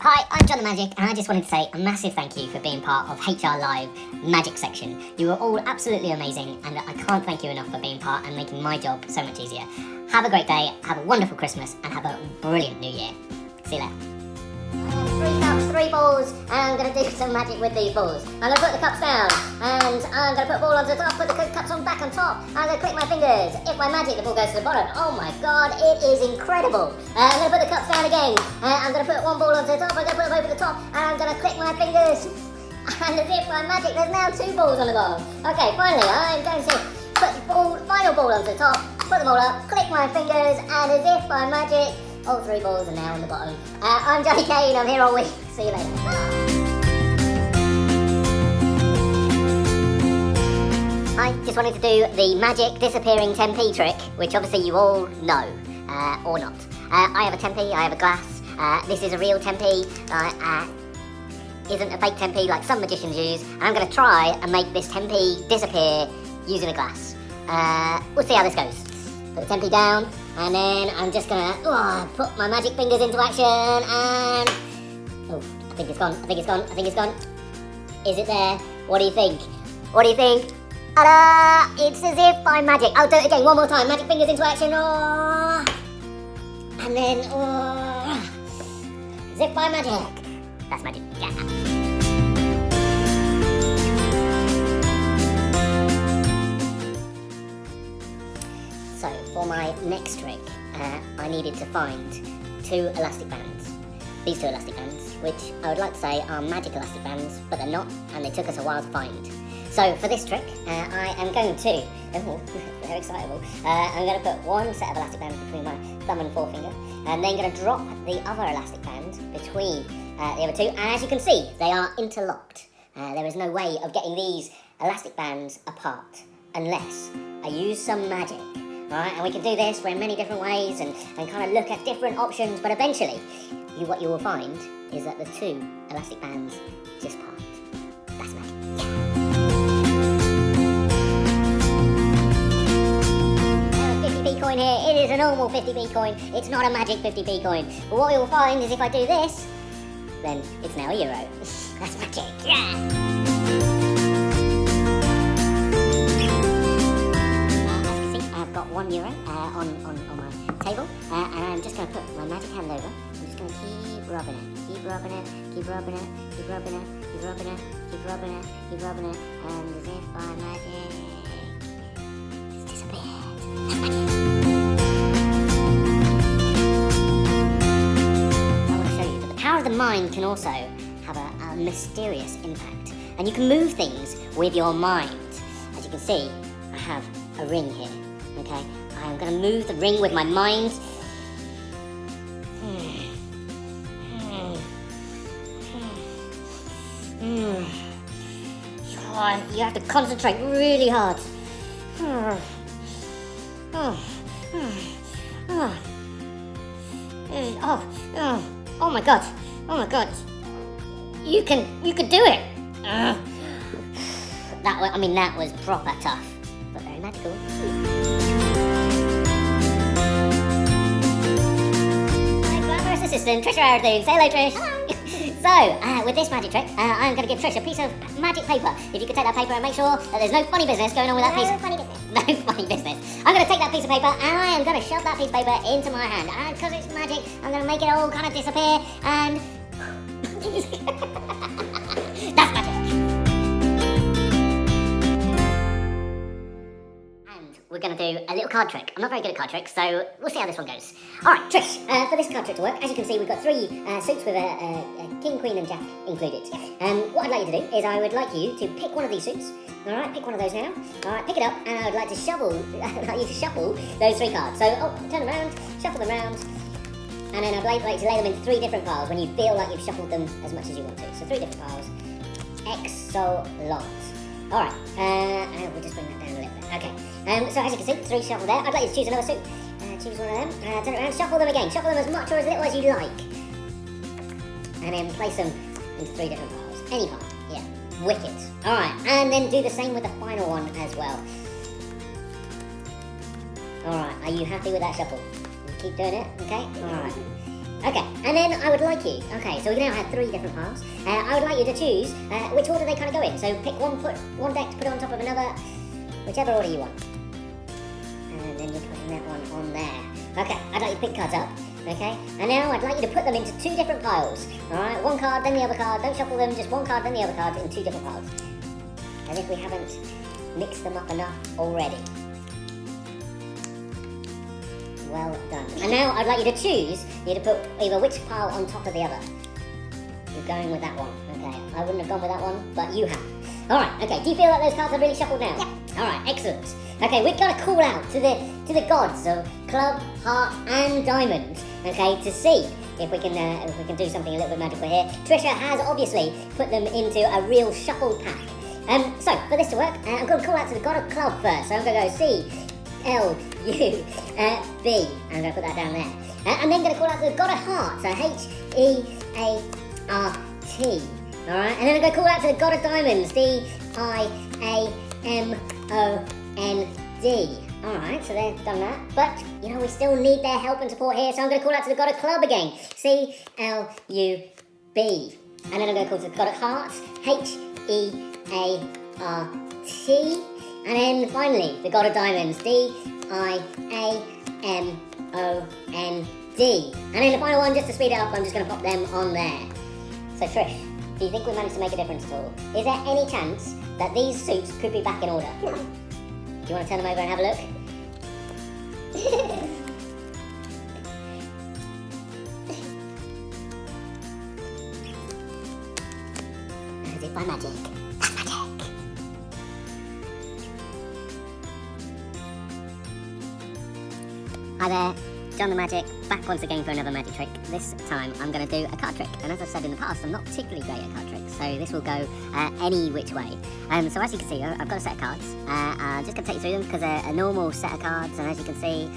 Hi, I'm John the Magic, and I just wanted to say a massive thank you for being part of HR Live Magic section. You were all absolutely amazing, and I can't thank you enough for being part and making my job so much easier. Have a great day, have a wonderful Christmas, and have a brilliant New Year. See you later. 3 cups, 3 balls, and I'm going to do some magic with these balls. I'm going to put the cups down, and I'm going to put a ball onto the top, put the cups on back on top. I'm going to click my fingers. If by magic the ball goes to the bottom, oh my god, it is incredible. I'm going to put the cups down again. I'm going to put one ball onto the top, I'm going to put them over the top, and I'm going to click my fingers. And as if by magic, there's now 2 balls on the bottom. Okay, finally, I'm going to put the final ball onto the top, put them all up, click my fingers, and as if by magic, all 3 balls are now on the bottom. I'm Johnny Kane, I'm here all week. See you later. I just wanted to do the magic disappearing 10p trick, which obviously you all know, or not. I have a 10p, I have a glass. This is a real 10p, isn't a fake 10p like some magicians use. And I'm going to try and make this 10p disappear using a glass. We'll see how this goes. Put the 10p down, and then I'm just gonna put my magic fingers into action, and oh, I think it's gone, I think it's gone, I think it's gone. Is it there? What do you think? What do you think? Ta-da! It's as if by magic. I'll do it again, one more time. Magic fingers into action, and then as if by magic. That's magic, yeah. So for my next trick, I needed to find 2 elastic bands. These 2 elastic bands, which I would like to say are magic elastic bands, but they're not, and they took us a while to find. So for this trick, I am going to, very excitable, I'm going to put one set of elastic bands between my thumb and forefinger, and then going to drop the other elastic band between the other 2, and as you can see, they are interlocked. There is no way of getting these elastic bands apart unless I use some magic. Alright, and we can do this in many different ways and kind of look at different options, but eventually, what you will find is that the 2 elastic bands just part. That's magic. Yeah. 50p coin here. It is a normal 50p coin. It's not a magic 50p coin. But what you will find is if I do this, then it's now a euro. That's magic. Yeah! Got €1 on my table, and I'm just going to put my magic hand over. I'm just going to keep rubbing it, keep rubbing it, keep rubbing it, keep rubbing it, keep rubbing it, keep rubbing it, keep rubbing it, and as if by magic, it's disappeared. That's magic. I want to show you that the power of the mind can also have a mysterious impact, and you can move things with your mind. As you can see, I have a ring here. Okay, I'm going to move the ring with my mind. You have to concentrate really hard. Oh my god. Oh my god. You can do it. That was proper tough, but very magical. Assistant Trisha Aradune. Say hello, Trish. Hello. So, with this magic trick, I'm going to give Trish a piece of magic paper. If you could take that paper and make sure that there's no funny business going on with that piece. No funny business. No funny business. I'm going to take that piece of paper and I am going to shove that piece of paper into my hand. And because it's magic, I'm going to make it all kind of disappear and... That's magic. We're going to do a little card trick. I'm not very good at card tricks, so we'll see how this one goes. Alright, Trish, for this card trick to work, as you can see, we've got 3 suits with a king, queen and jack included. What I'd like you to do is I would like you to pick one of these suits. Alright, pick one of those now. Alright, pick it up, and I would like to shuffle those 3 cards. So, turn them around, shuffle them around, and then I'd like to lay them in 3 different piles when you feel like you've shuffled them as much as you want to. So 3 different piles. Excellent. Alright, and we'll just bring that down a little bit. Okay, so as you can see, 3 shuffled there. I'd like you to choose another suit. Choose one of them, turn it around, shuffle them again. Shuffle them as much or as little as you like. And then place them into 3 different piles. Any pile, yeah. Wicked. Alright, and then do the same with the final one as well. Alright, are you happy with that shuffle? Keep doing it, okay? Alright. Okay, and then I would like you, okay, so we now have 3 different piles. I would like you to choose which order they kind of go in. So pick one, put one deck to put it on top of another, whichever order you want. And then you're putting that one on there. Okay, I'd like you to pick cards up, okay? And now I'd like you to put them into 2 different piles. Alright, one card, then the other card. Don't shuffle them, just one card, then the other card in 2 different piles. As if we haven't mixed them up enough already. Well done. And now I'd like you to choose, you to put either which pile on top of the other. You're going with that one. Okay, I wouldn't have gone with that one, but you have. Alright, okay, do you feel like those cards are really shuffled now? Yeah. Alright, excellent. Okay, we've got to call out to the gods of club, heart and diamond, okay, to see if we can do something a little bit magical here. Trisha has obviously put them into a real shuffled pack. So, for this to work, I'm going to call out to the god of club first. So I'm going to go C, L, U, B. I'm going to put that down there. I'm then going to call out to the god of heart. So H, E, A, R, T. Alright, and then I'm going to call out to the god of diamonds. D, I, A, M, O, N, D. Alright, so they've done that. But, you know, we still need their help and support here. So I'm going to call out to the god of club again. C, L, U, B. And then I'm going to call to the god of hearts. H, E, A, R, T. And then finally, the god of diamonds, D, I, A, M, O, N, D. And then the final one, just to speed it up, I'm just going to pop them on there. So Trish, do you think we managed to make a difference at all? Is there any chance that these suits could be back in order? Do you want to turn them over and have a look? As if by magic. That's magic. Hi there, John the Magic, back once again for another magic trick. This time I'm going to do a card trick, and as I've said in the past, I'm not particularly great at card tricks, so this will go any which way. So as you can see, I've got a set of cards. I'm just going to take you through them because they're a normal set of cards, and as you can see,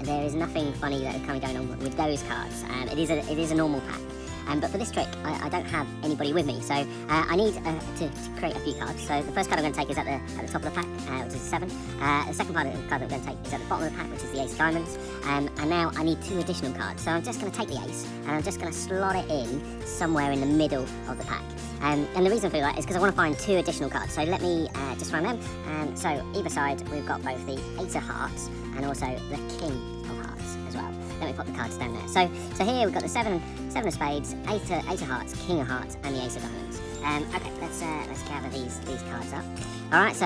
there is nothing funny that is kind of going on with those cards. It is a normal pack. But for this trick, I don't have anybody with me, so I need to create a few cards. So the first card I'm going to take is at the top of the pack, which is a 7. The second card that I'm going to take is at the bottom of the pack, which is the ace of diamonds. And now I need 2 additional cards. So I'm just going to take the ace, and I'm just going to slot it in somewhere in the middle of the pack. And the reason for that is because I want to find 2 additional cards. So let me just run them. So either side, we've got both the 8 of hearts and also the king of hearts as well. Let me put the cards down there. So here we've got the 7 of spades, 8 of hearts, king of hearts, and the ace of diamonds. Okay, let's gather these cards up. All right, so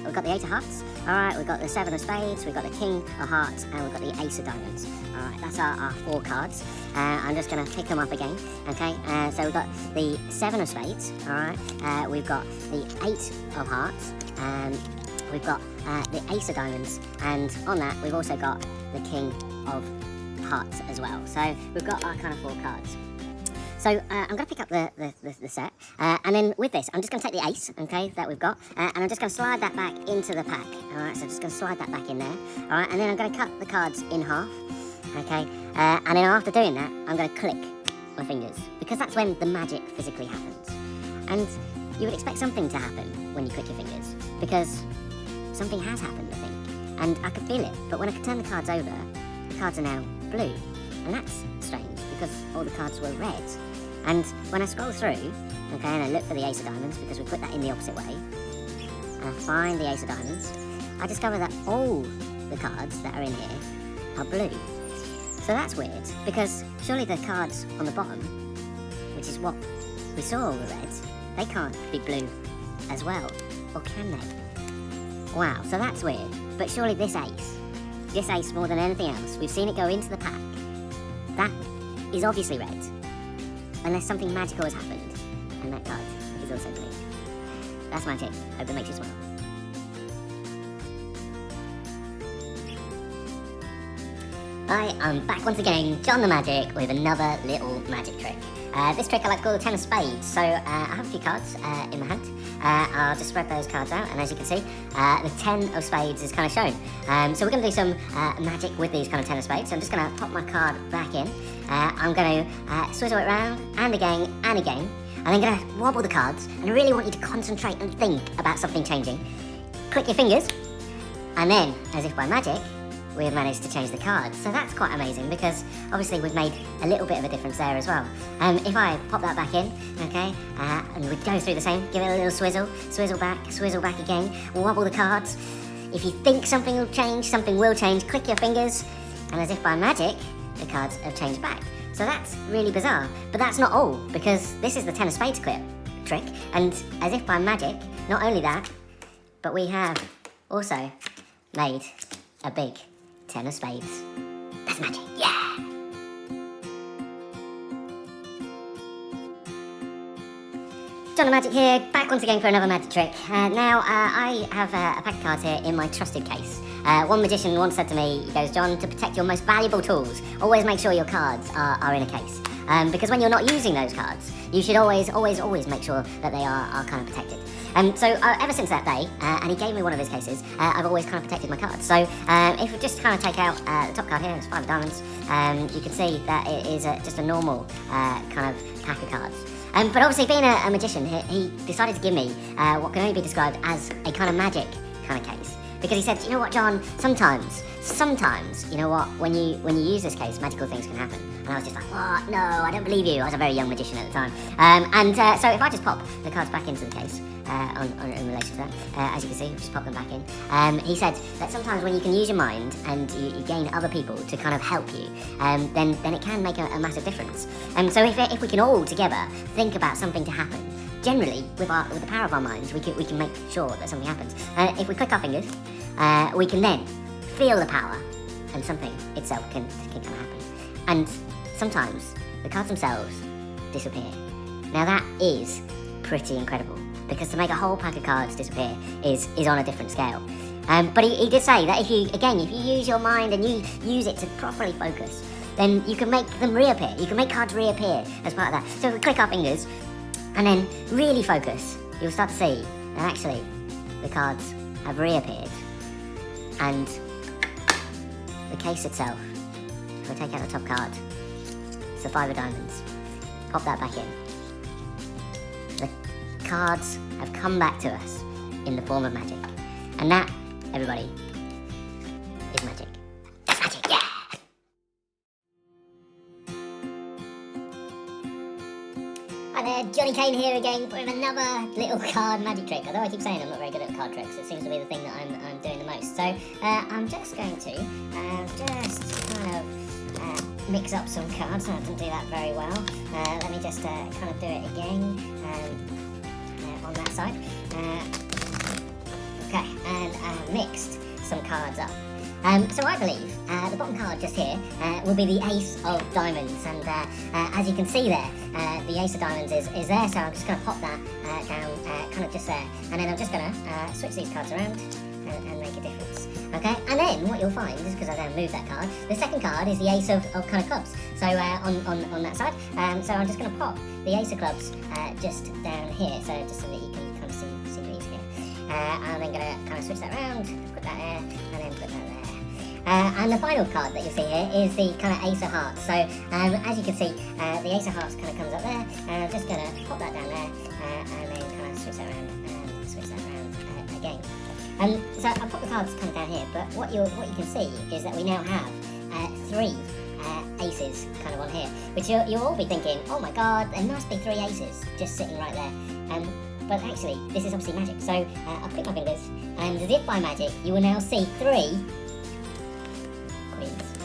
we've got the 8 of hearts. All right, we've got the 7 of spades, we've got the king of hearts, and we've got the ace of diamonds. All right, that's our 4 cards. I'm just going to pick them up again. Okay, so we've got the 7 of spades. All right, we've got the 8 of hearts. We've got the ace of diamonds, and on that we've also got the king of hearts as well. So we've got our kind of 4 cards. So I'm going to pick up the set, and then with this, I'm just going to take the ace, okay, that we've got, and I'm just going to slide that back into the pack. All right, so I'm just going to slide that back in there. All right, and then I'm going to cut the cards in half, okay, and then after doing that, I'm going to click my fingers, because that's when the magic physically happens. And you would expect something to happen when you click your fingers, because something has happened, I think, and I could feel it. But when I could turn the cards over, the cards are now blue, and that's strange because all the cards were red. And when I scroll through, okay, and I look for the ace of diamonds because we put that in the opposite way, and I find the ace of diamonds, I discover that all the cards that are in here are blue. So that's weird, because surely the cards on the bottom, which is what we saw were red, they can't be blue as well, or can they? Wow, so that's weird. But surely this ace more than anything else, we've seen it go into the pack, that is obviously red, unless something magical has happened, and that card is also blue. That's magic. Hope it makes you smile. Hi, I'm back once again, John the Magic, with another little magic trick. This trick I like to call the 10 of spades. So I have a few cards in my hand. I'll just spread those cards out, and as you can see, the 10 of spades is kind of shown. So we're going to do some magic with these kind of 10 of spades. So I'm just going to pop my card back in. I'm going to swizzle it around, and again, and again. And I'm going to wobble the cards, and I really want you to concentrate and think about something changing. Click your fingers, and then, as if by magic, we have managed to change the cards. So that's quite amazing because obviously we've made a little bit of a difference there as well. If I pop that back in, okay, and we go through the same, give it a little swizzle back again, wobble the cards. If you think something will change, click your fingers, and as if by magic, the cards have changed back. So that's really bizarre, but that's not all, because this is the 10 of spades trick, and as if by magic, not only that, but we have also made a big 10 of spades. That's magic, yeah! John of Magic here, back once again for another magic trick. Now, I have a pack of cards here in my trusted case. One magician once said to me, he goes, John, to protect your most valuable tools, always make sure your cards are in a case. Because when you're not using those cards, you should always make sure that they are kind of protected. So ever since that day, and he gave me one of his cases, I've always kind of protected my cards. So if we just kind of take out the top card here, it's 5 of diamonds, you can see that it is just a normal kind of pack of cards. But obviously being a magician, he decided to give me what can only be described as a kind of magic kind of case. Because he said, you know what, John, sometimes, you know what, when you use this case, magical things can happen. And I was just like, what? No, I don't believe you. I was a very young magician at the time. So if I just pop the cards back into the case, in relation to that, as you can see, just pop them back in. He said that sometimes when you can use your mind and you gain other people to kind of help you, then it can make a massive difference. So if we can all together think about something to happen, generally, with the power of our minds, we can make sure that something happens. If we click our fingers, we can then feel the power, and something itself can kind of happen. And sometimes the cards themselves disappear. Now that is pretty incredible, because to make a whole pack of cards disappear is on a different scale. But he did say that if you use your mind and you use it to properly focus, then you can make them reappear. You can make cards reappear as part of that. So if we click our fingers and then really focus, you'll start to see that actually the cards have reappeared. And the case itself, if I take out the top card, it's the 5 of diamonds. Pop that back in. The cards have come back to us in the form of magic. And that, everybody, is magic. That's magic, yeah! Hi there, Johnny Kane here again for another little card magic trick. Although I keep saying I'm not very good at card tricks, it seems to be the thing that I'm doing the most. So I'm just going to just kind of mix up some cards. I didn't do that very well. Let me just kind of do it again on that side. Okay, and mixed some cards up. So I believe the bottom card just here will be the Ace of Diamonds, and as you can see there, the Ace of Diamonds is there, so I'm just going to pop that down, kind of just there, and then I'm just going to switch these cards around and make a difference. Okay, and then what you'll find is, because I then moved that card, the second card is the Ace of kind of clubs, so on that side, so I'm just going to pop the Ace of clubs just down here, so just so that you can kind of see these here. I'm then going to kind of switch that around, put that there, and then put that there. And the final card that you'll see here is the kind of Ace of Hearts. So as you can see, the Ace of Hearts kind of comes up there, and I'm just going to pop that down there, and then kind of switch that around and switch that around again. So I've put the cards kind of down here, but what you can see is that we now have 3 aces kind of on here, which you'll all be thinking, oh my god, there must be 3 aces just sitting right there. But actually, this is obviously magic. So I'll click my fingers, and as if by magic, you will now see 3 queens.